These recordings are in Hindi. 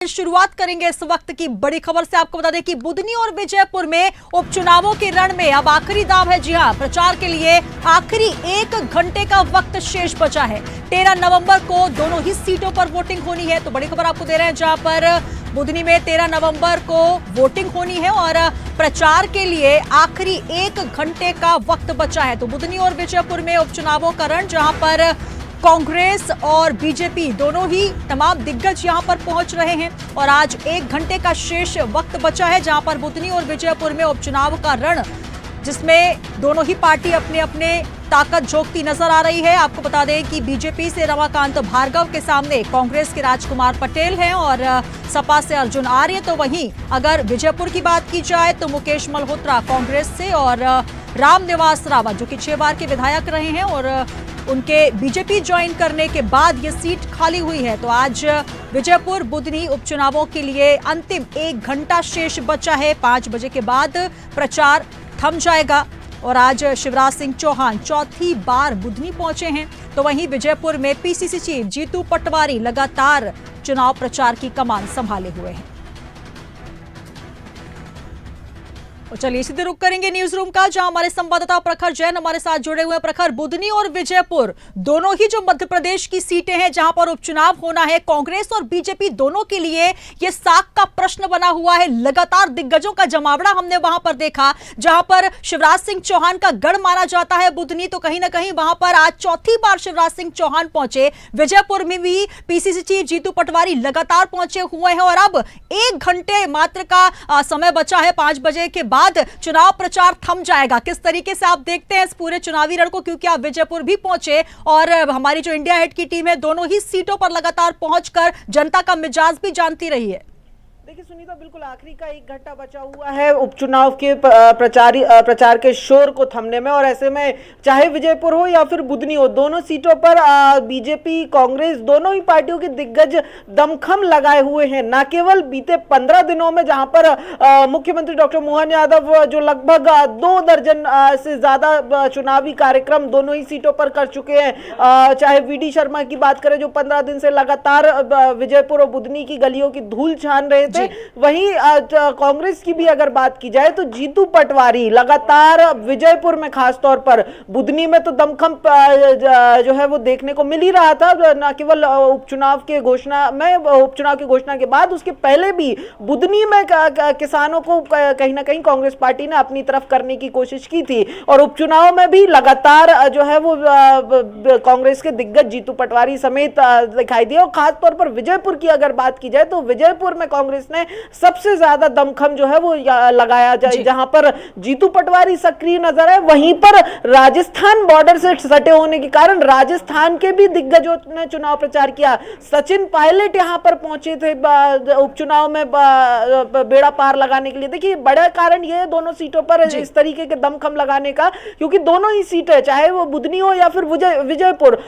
शुरुआत करेंगे इस वक्त की बड़ी खबर से। आपको बता दें कि बुधनी और विजयपुर में उपचुनावों के रण में अब आखिरी दाव है। जी हां, प्रचार के लिए आखिरी 1 घंटे का वक्त शेष बचा है। 13 नवंबर को दोनों ही सीटों पर वोटिंग होनी है। तो बड़ी खबर आपको दे रहे हैं, जहां पर बुधनी में 13 नवंबर को वोटिंग होनी है और प्रचार के लिए आखिरी 1 घंटे का वक्त बचा है। तो बुधनी और विजयपुर में उपचुनावों का रण, जहां पर कांग्रेस और बीजेपी दोनों ही तमाम दिग्गज यहां पर पहुंच रहे हैं और आज 1 घंटे का शेष वक्त बचा है, जहां पर बुधनी और विजयपुर में उपचुनाव का रण, जिसमें दोनों ही पार्टी अपने अपने ताकत झोंकती नजर आ रही है। आपको बता दें कि बीजेपी से रमाकांत भार्गव के सामने कांग्रेस के राजकुमार पटेल हैं और सपा से अर्जुन आर्य। तो वहीं अगर विजयपुर की बात की जाए तो मुकेश मल्होत्रा कांग्रेस से और रामनिवास रावत, जो कि 6 बार के विधायक रहे हैं और उनके बीजेपी ज्वाइन करने के बाद ये सीट खाली हुई है। तो आज विजयपुर बुधनी उपचुनावों के लिए अंतिम 1 घंटा शेष बचा है। 5 बजे के बाद प्रचार थम जाएगा और आज शिवराज सिंह चौहान चौथी बार बुधनी पहुंचे हैं। तो वहीं विजयपुर में पीसीसी चीफ जीतू पटवारी लगातार चुनाव प्रचार की कमान संभाले हुए हैं। और चलिए सीधे रुक करेंगे न्यूज रूम का, जहां हमारे संवाददाता प्रखर जैन हमारे साथ जुड़े हुए हैं। प्रखर, बुधनी और विजयपुर दोनों ही जो मध्य प्रदेश की सीटें हैं जहां पर उपचुनाव होना है, कांग्रेस और बीजेपी दोनों के लिए यह साख का प्रश्न बना हुआ है। लगातार दिग्गजों का जमावड़ा हमने वहां पर देखा, जहां पर शिवराज सिंह चौहान का गढ़ माना जाता है बुधनी, तो कहीं ना कहीं वहां पर आज चौथी बार शिवराज सिंह चौहान पहुंचे। विजयपुर में भी पीसीसी चीफ जीतू पटवारी लगातार पहुंचे हुए हैं और अब 1 घंटे मात्र का समय बचा है। 5 बजे के बाद चुनाव प्रचार थम जाएगा। किस तरीके से आप देखते हैं इस पूरे चुनावी रण को, क्योंकि आप विजयपुर भी पहुंचे और हमारी जो इंडिया हेड की टीम है दोनों ही सीटों पर लगातार पहुंचकर जनता का मिजाज भी जानती रही है। देखिए सुनीता, बिल्कुल आखिरी का 1 घंटा बचा हुआ है उपचुनाव के प्रचार के शोर को थमने में, और ऐसे में चाहे विजयपुर हो या फिर बुधनी हो, दोनों सीटों पर बीजेपी कांग्रेस दोनों ही पार्टियों के दिग्गज दमखम लगाए हुए हैं। न केवल बीते 15 दिनों में जहां पर मुख्यमंत्री डॉक्टर मोहन यादव जो लगभग 2 दर्जन से ज्यादा चुनावी कार्यक्रम दोनों ही सीटों पर कर चुके हैं। चाहे वीडी शर्मा की बात करें, जो 15 दिन से लगातार विजयपुर और बुधनी की गलियों की धूल छान रहे थे, वहीं कांग्रेस की भी अगर बात की जाए तो जीतू पटवारी लगातार विजयपुर में, खासतौर पर बुधनी में तो दमखम जो है वो देखने को मिल ही रहा था। न केवल उपचुनाव की घोषणा के बाद, उसके पहले भी बुधनी में किसानों को कहीं ना कहीं कांग्रेस पार्टी ने अपनी तरफ करने की कोशिश की थी और उपचुनाव में भी लगातार जो है वो कांग्रेस के दिग्गज जीतू पटवारी समेत दिखाई दिए। और खासतौर पर विजयपुर की अगर बात की जाए तो विजयपुर में कांग्रेस ने सबसे ज्यादा दमखम जो है वो लगाया, जहां पर जीतू पटवारी सक्रिय नजर है। वहीं पर राजस्थान बॉर्डर से सटे होने के कारण राजस्थान के भी दिग्गजों ने चुनाव प्रचार किया। सचिन पायलट यहां पर पहुंचे थे उपचुनाव में बेड़ा पार लगाने के लिए। देखिए, बड़ा कारण यह है दोनों सीटों पर इस तरीके के दमखम लगाने का, क्योंकि दोनों ही सीटें, चाहे वो बुधनी हो या फिर विजयपुर,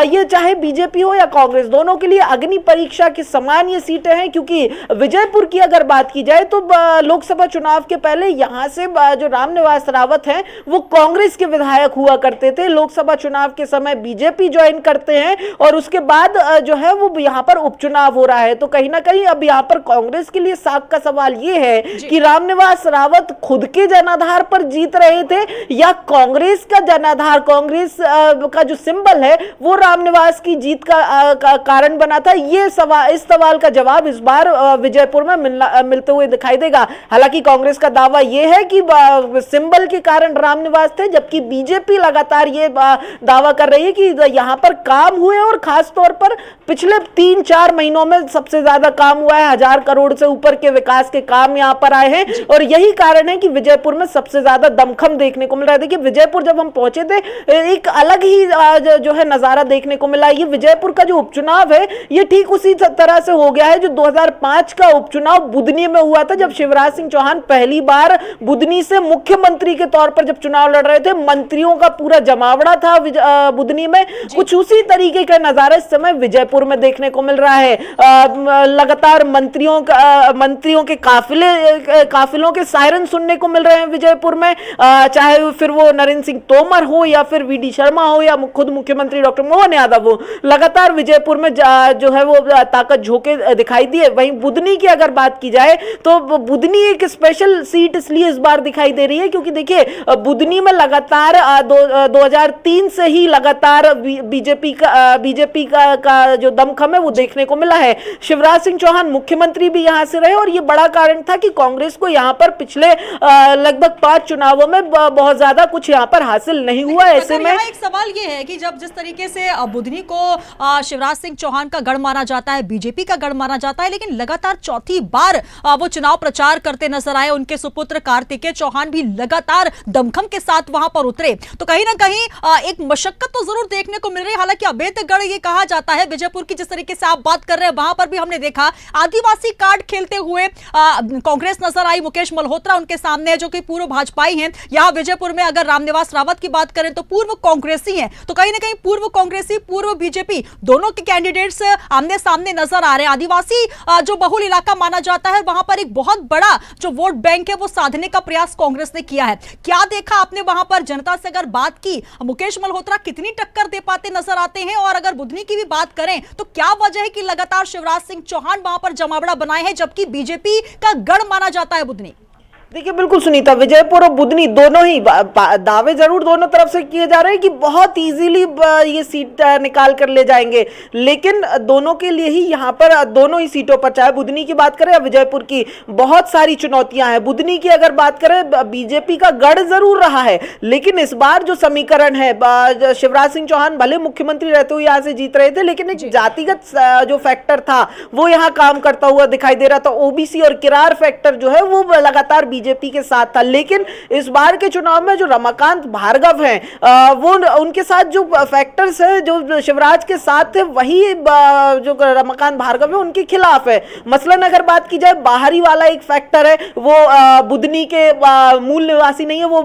ये चाहे बीजेपी हो या कांग्रेस, दोनों के लिए अग्नि परीक्षा के समान ये सीटें हैं। क्योंकि विजयपुर की अगर बात की जाए तो लोकसभा चुनाव के पहले यहां से जो रामनिवास रावत हैं वो कांग्रेस के विधायक हुआ करते थे। लोकसभा चुनाव के समय बीजेपी ज्वाइन करते हैं और उसके बाद जो है वो यहां पर उपचुनाव हो रहा है। तो कहीं ना कहीं अब यहां पर कांग्रेस के लिए साख का सवाल ये है कि रामनिवास रावत खुद के जनाधार पर जीत रहे थे या कांग्रेस का जनाधार, कांग्रेस का जो सिंबल है वो रामनिवास की जीत का कारण बना था। इस सवाल का जवाब इस बार विजयपुर में मिलते हुए दिखाई देगा। हालांकि कांग्रेस का दावा यह है कि सिंबल के कारण रामनिवास थे, जबकि बीजेपी लगातार ये दावा कर रही है कि यहां पर काम हुए और खास तौर पर पिछले 3-4 महीनों में सबसे ज्यादा काम हुआ है। 1000 करोड़ से ऊपर के विकास के काम यहां पर आए हैं और यही कारण है कि विजयपुर में सबसे ज्यादा दमखम देखने को मिल रहा है। देखिए, विजयपुर जब हम पहुंचे थे एक अलग ही जो है नजारा देखने को मिला। ये विजयपुर का जो उपचुनाव है ये ठीक उसी तरह से हो गया है जो 2005 का उपचुनाव उपचुनाव बुधनी में हुआ था, जब शिवराज सिंह चौहान पहली बार बुधनी से मुख्यमंत्री के तौर पर जब चुनाव लड़ रहे थे। मंत्रियों का पूरा जमावड़ा था बुधनी में। कुछ उसी तरीके का नजारा इस समय विजयपुर में देखने को मिल रहा है। लगातार मंत्रियों के काफिलों के सायरन सुनने को मिल रहे हैं विजयपुर में, चाहे फिर वो नरेंद्र सिंह तोमर हो या फिर वी डी शर्मा हो या खुद मुख्यमंत्री डॉक्टर मोहन यादव हो। लगातार विजयपुर में जो है वो ताकत झोंके दिखाई दिए। वहीं बुधनी की अगर बात की जाए तो बुधनी एक स्पेशल सीट इसलिए इस बार दिखाई दे रही है क्योंकि देखिए बुधनी में लगातार 2003 से ही लगातार बीजेपी का जो दमखम है वो देखने को मिला है। शिवराज सिंह चौहान मुख्यमंत्री भी यहां से रहे और ये बड़ा कारण था कि कांग्रेस को यहां पर पिछले लगभग 5 चुनावों में बहुत ज्यादा कुछ यहां पर हासिल नहीं हुआ। ऐसे में एक सवाल ये है कि जब जिस तरीके से बुधनी को शिवराज सिंह चौहान का गढ़ माना जाता है, बीजेपी का गढ़ माना जाता है, लेकिन लगातार चौथी बार वो चुनाव प्रचार करते नजर आए। उनके सुपुत्र कार्तिकेय चौहान भी लगातार दमखम के साथ वहां पर उतरे, तो कहीं ना कहीं एक मशक्कत तो जरूर देखने को मिल रही है। हालांकि अभेद्यगढ़ ये कहा जाता है विजयपुर की, जिस तरीके से आप बात कर रहे हैं वहां पर भी हमने देखा आदिवासी कार्ड खेलते हुए कांग्रेस नजर आई। मुकेश मल्होत्रा उनके सामने जो कि पूर्व भाजपाई हैं। यहां विजयपुर में अगर रामनिवास रावत की बात करें तो पूर्व कांग्रेसी हैं, तो कहीं ना कहीं पूर्व कांग्रेसी पूर्व बीजेपी दोनों के कैंडिडेट्स आमने सामने नजर आ रहे हैं। आदिवासी जो बहुल इलाका माना जाता है वहां पर एक बहुत बड़ा जो वोट बैंक है वो साधने का प्रयास कांग्रेस ने किया है। क्या देखा आपने वहां पर? जनता से अगर बात की, मुकेश मल्होत्रा कितनी टक्कर दे पाते नजर आते हैं? और अगर बुधनी की भी बात करें तो क्या वजह है कि लगातार शिवराज सिंह चौहान वहां पर जमावड़ा बनाए हैं जबकि बीजेपी का गढ़ माना जाता है बुधनी? देखिए बिल्कुल सुनीता, विजयपुर और बुधनी दोनों ही दावे जरूर दोनों तरफ से किए जा रहे हैं कि बहुत इजीली ये सीट निकाल कर ले जाएंगे, लेकिन दोनों के लिए ही यहाँ पर दोनों ही सीटों पर, चाहे बुधनी की बात करें या विजयपुर की, बहुत सारी चुनौतियां हैं। बुधनी की अगर बात करें बीजेपी का गढ़ जरूर रहा है, लेकिन इस बार जो समीकरण है, शिवराज सिंह चौहान भले मुख्यमंत्री रहते हुए यहाँ से जीत रहे थे, लेकिन एक जातिगत जो फैक्टर था वो यहाँ काम करता हुआ दिखाई दे रहा था। ओबीसी और किरार फैक्टर जो है वो लगातार बीजेपी के साथ था। लेकिन इस बार के चुनाव में जो रमाकांत भार्गव हैं वो उनके साथ जो फैक्टर्स है जो शिवराज के साथ थे वही जो रमाकांत भार्गव है उनके खिलाफ है। मसलन अगर बात की जाए बाहरी वाला एक फैक्टर है वो बुधनी के मूल निवासी नहीं है, वो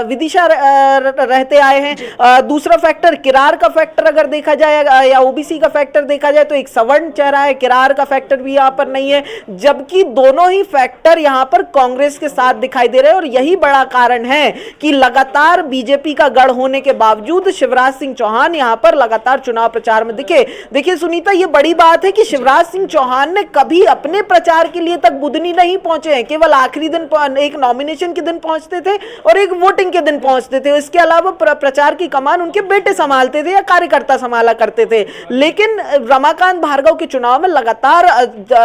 विदिशा रहते आए हैं। दूसरा फैक्टर किरार का फैक्टर अगर देखा जाए या ओबीसी का फैक्टर देखा जाए तो एक सवर्ण चेहरा है, किरार का फैक्टर भी यहाँ पर नहीं है, जबकि दोनों ही फैक्टर यहाँ पर कांग्रेस के साथ दिखाई दे रहे हैं। और यही बड़ा कारण है कि लगातार बीजेपी का गढ़ होने के बावजूद शिवराज सिंह चौहान यहां पर लगातार चुनाव प्रचार में दिखे। देखिए सुनीता, ये बड़ी बात है कि शिवराज सिंह चौहान ने कभी अपने प्रचार के लिए तक बुधनी नहीं पहुंचे हैं, केवल आखिरी दिन एक नॉमिनेशन के दिन पहुंचते थे और एक वोटिंग के दिन पहुंचते थे। इसके अलावा प्रचार की कमान उनके बेटे संभालते थे या कार्यकर्ता संभाला करते थे। लेकिन रमाकांत भार्गव के चुनाव में लगातार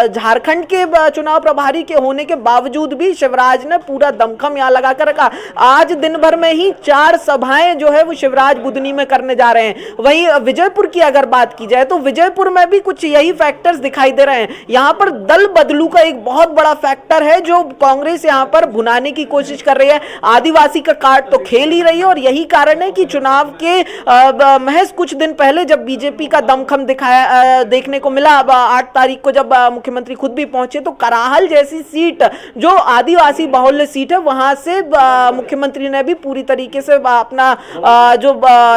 झारखंड के चुनाव प्रभारी के होने के बावजूद भी शिवराज ने पूरा दमखम यहां लगा कर रखा। आज दिन भर में ही 4 सभाएं जो है वो शिवराज बुधनी में करने जा रहे हैं। वहीं विजयपुर की अगर बात की जाए तो विजयपुर में भी कुछ यही फैक्टर्स दिखाई दे रहे हैं। यहां पर दल बदलू का एक बहुत बड़ा फैक्टर है जो कांग्रेस यहां पर भुनाने की कोशिश कर रही है। आदिवासी का कार्ड तो खेल ही रही है और यही कारण है कि चुनाव के महज कुछ दिन पहले जब बीजेपी का दमखम देखने को मिला, 8 तारीख को जब मुख्यमंत्री खुद भी पहुंचे, तो कराहल जैसी सीट जो आदिवासी बाहुल्य सीट है वहां से मुख्यमंत्री ने भी पूरी तरीके से अपना जो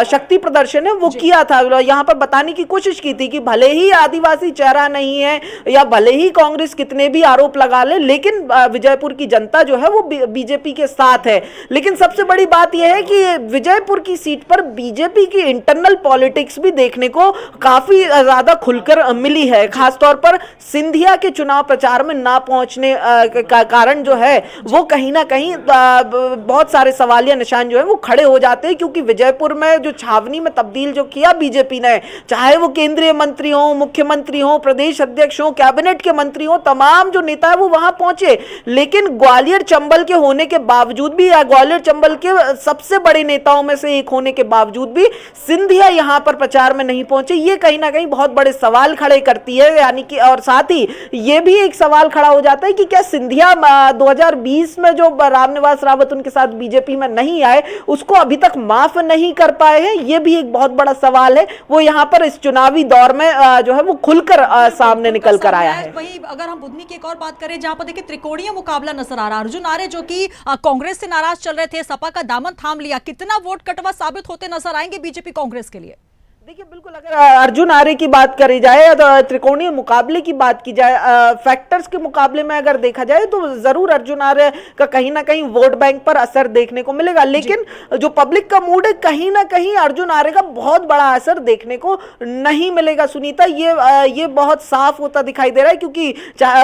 शक्ति प्रदर्शन है वो किया था। यहां पर बताने की कोशिश की थी कि भले ही आदिवासी चेहरा नहीं है या भले ही कांग्रेस कितने भी आरोप लगा ले, लेकिन विजयपुर की जनता जो है वो बीजेपी के साथ है। लेकिन सबसे बड़ी बात यह है कि विजयपुर की सीट पर बीजेपी की इंटरनल पॉलिटिक्स भी देखने को काफी ज्यादा खुलकर मिली है। खासतौर पर सिंधिया के चुनाव प्रचार में ना पहुंचने का कारण जो है वो कहीं ना कहीं बहुत सारे सवालिया निशान जो है वो खड़े हो जाते हैं, क्योंकि विजयपुर में जो छावनी में तब्दील जो किया बीजेपी ने, चाहे वो केंद्रीय मंत्री हो, मुख्यमंत्री हो, प्रदेश अध्यक्ष हो, कैबिनेट के मंत्री हो, तमाम जो नेता है वो वहां पहुंचे। लेकिन ग्वालियर चंबल के होने के बावजूद भी, या ग्वालियर चंबल के सबसे बड़े नेताओं में से एक होने के बावजूद भी सिंधिया यहां पर प्रचार में नहीं पहुंचे। ये कहीं ना कहीं बहुत बड़े सवाल खड़े करती है, यानी कि और साथ ही ये भी एक सवाल खड़ा हो जाता है कि क्या सिंधिया 2020 में जो रामनिवास रावत उनके साथ बीजेपी में नहीं आए उसको अभी तक माफ नहीं कर पाए हैं, ये भी एक बहुत बड़ा सवाल है। वो यहाँ पर इस चुनावी दौर में जो है वो खुलकर सामने निकल कर आया है। वहीं अगर हम बुधनी की एक और बात करें जहां पर देखिए त्रिकोणीय मुकाबला नजर आ रहा है, अर्जुन आर्य जो कि कांग्रेस से नाराज चल रहे थे, सपा का दामन थाम लिया, कितना वोट कटवा साबित होते नजर आएंगे बीजेपी कांग्रेस के लिए? देखिए बिल्कुल, अगर अर्जुन आर्य की बात करी जाए तो त्रिकोणीय मुकाबले की बात की जाए, फैक्टर्स के मुकाबले में अगर देखा जाए तो जरूर अर्जुन आर्य का कहीं ना कहीं वोट बैंक पर असर देखने को मिलेगा, लेकिन जो पब्लिक का मूड है कहीं ना कहीं अर्जुन आर्य का बहुत बड़ा असर देखने को नहीं मिलेगा सुनीता। ये बहुत साफ होता दिखाई दे रहा है, क्योंकि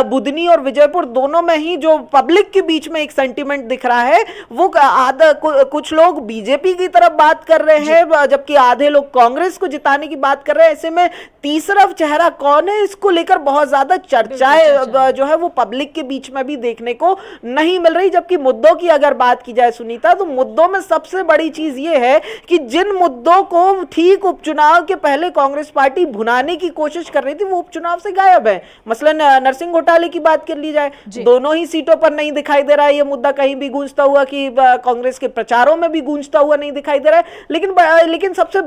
बुधनी और विजयपुर दोनों में ही जो पब्लिक के बीच में एक सेंटिमेंट दिख रहा है वो कुछ लोग बीजेपी की तरफ बात कर रहे हैं, जबकि आधे लोग कांग्रेस को जिताने की बात कर रहे हैं। ऐसे में तीसरा चेहरा कौन है, इसको लेकर बहुत ज्यादा चर्चाएं जो है वो पब्लिक के बीच में भी देखने को नहीं मिल रही। जबकि मुद्दों की अगर बात की जाए सुनीता, तो मुद्दों में सबसे बड़ी चीज ये है कि जिन मुद्दों को ठीक उपचुनाव के पहले कांग्रेस पार्टी भुनाने की कोशिश कर रही थी वो उपचुनाव से गायब है। मसलन नरसिंह घोटाले की बात कर ली जाए, दोनों ही सीटों पर नहीं दिखाई दे रहा है ये मुद्दा कहीं भी गूंजता हुआ, कि कांग्रेस के प्रचारों में भी गूंजता हुआ नहीं दिखाई दे रहा है। लेकिन सबसे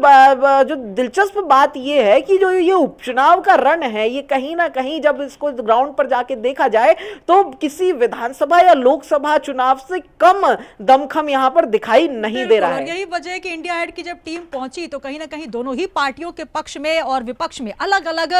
जो दिलचस्प बात यह है कि जो ये उपचुनाव का रण है, ये कहीं ना कहीं जब इसको ग्राउंड पर जाके देखा जाए तो किसी विधानसभा या लोकसभा चुनाव से कम दमखम यहां पर दिखाई नहीं दे रहा है। यही वजह है कि इंडिया हेड की जब टीम पहुंची तो कहीं ना कहीं दोनों ही पार्टियों के पक्ष में और विपक्ष में अलग अलग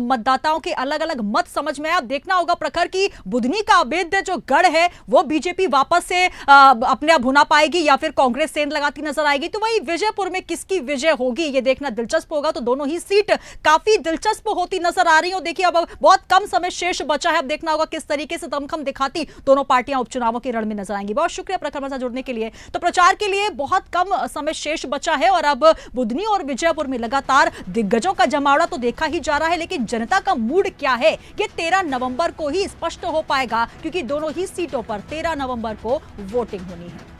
मतदाताओं के अलग अलग मत समझ में आया। अब देखना होगा प्रखर की बुधनी का अभेद्य जो गढ़ है वो बीजेपी वापस से अपने भुना पाएगी या फिर कांग्रेस सेंध लगाती नजर आएगी। तो वही विजयपुर में किसकी विजय होगी ये देखना दिलचस्प होगा। तो दोनों ही सीट काफी दिलचस्प होती नजर आ रही है। देखिए अब बहुत कम समय शेष बचा है, अब देखना होगा किस तरीके से दमखम दिखाती दोनों पार्टियां उपचुनावों के रण में नजर आएंगी। बहुत शुक्रिया प्रखर मेरे साथ जुड़ने के लिए। तो प्रचार के लिए बहुत कम समय शेष बचा है और अब बुधनी और विजयपुर में लगातार दिग्गजों का जमावड़ा तो देखा ही जा रहा है, लेकिन जनता का मूड क्या है ये 13 नवंबर को ही स्पष्ट हो पाएगा, क्योंकि दोनों ही सीटों पर 13 नवंबर को वोटिंग होनी है।